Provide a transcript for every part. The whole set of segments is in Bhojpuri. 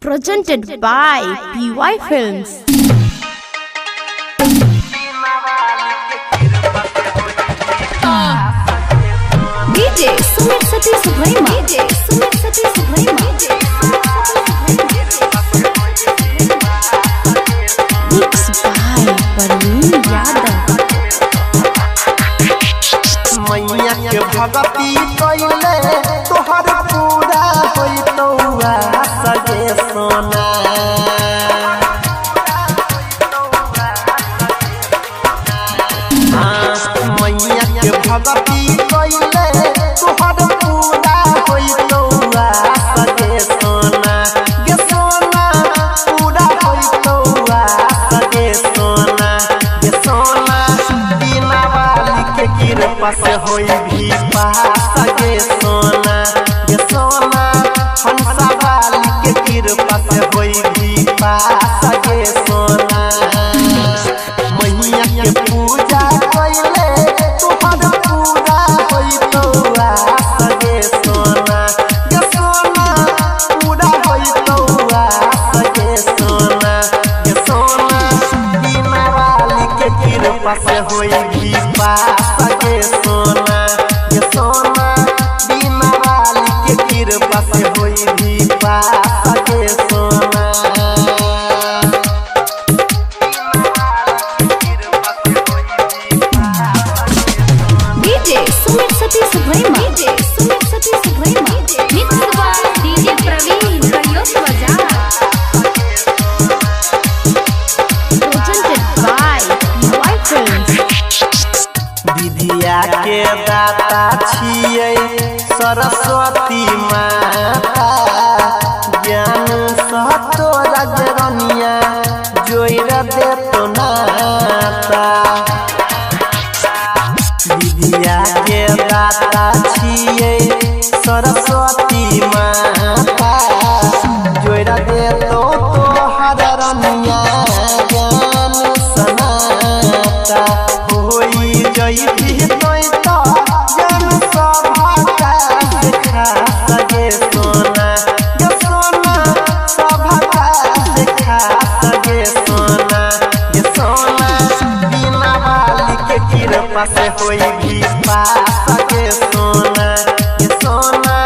Presented by PY Films. DJ Sumit Sati Subrahima. DJ Sumit Sati Subrahima. Mixed by Parveen Yadav. मैया के भगती कइले तोहर पूरा होइतौआ सजे सोना मैया के भगती कइले तोहर पूरा होइतौआ सजे सोना गे सोना पूरा होइतौआ सजे सोना गे सोना बिना वाली के कृपा से होई भी पास गे सोना गे सोना हंसा वाली के कृपा से होई भी पास गे सोना मैया के पूजा कइले तोहर पूरा होइतौआ गे सोना गे सोना पूरा होइतौआ गे सोना गे सोना बिना वाली के कृपा से होई भी पास गे सोना गे सोना बिना वाली के कृपा से होई भी पास गे सोना DJ Sumit Sati Subrahima. DJ Sumit Sati Subrahima. Mixed by DJ Praveen Kayoswaja. Presented by PY Films. विद्या के दाता छियै सरस्वती माता ज्ञान सहतो रजरनिया जोइर देतो नाता विद्या के दाता छियै सरस्वती माता जोइर देतो तोहर रनिया ज्ञान सनाता होई जई भी तोय तो जन सभा का देखा सगे सोना गे सोना सभा का देखा सगे सोना गे सोना बिना वाली के कृपा से होई भी पास गे सोना गे सोना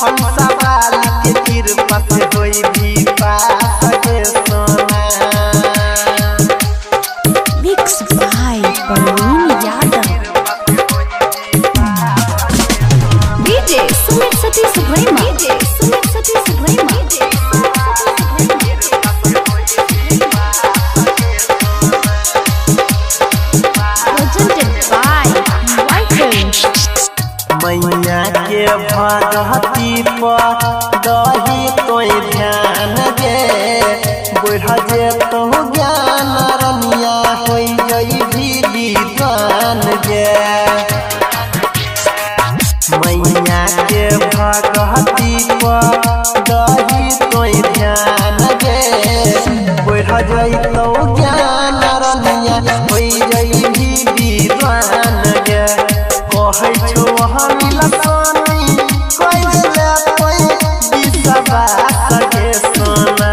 हंसा वाली के कृपा से होई भी पास गे सोना Mixed by Parveen Yadav. DJ Sumit Sati Subrahima. DJ Sumit Sati Subrahima. Presented by PY Films. मैया के भगती पर दही तोय ध्यान गे बढ़ जे तो ज्ञान रनिया होई जई भी विद्वान गे मैया के भगती पर दही तोय ध्यान गे बढ़ जई तो ज्ञान रनिया होई जई भी विद्वान गे कहै छो हम लसनी कइले कोई विश्वास गे सोना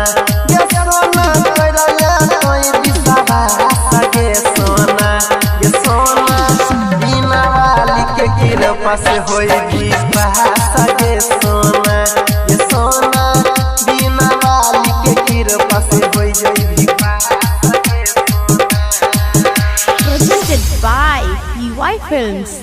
गे सोना कइले कोई विश्वास गे सोना गे सोना बिना वाली के कृपा से होई विश्वास गे सोना गे सोना बिना वाली के कृपा से होई जई विश्वास गे सोना Presented by PY Films.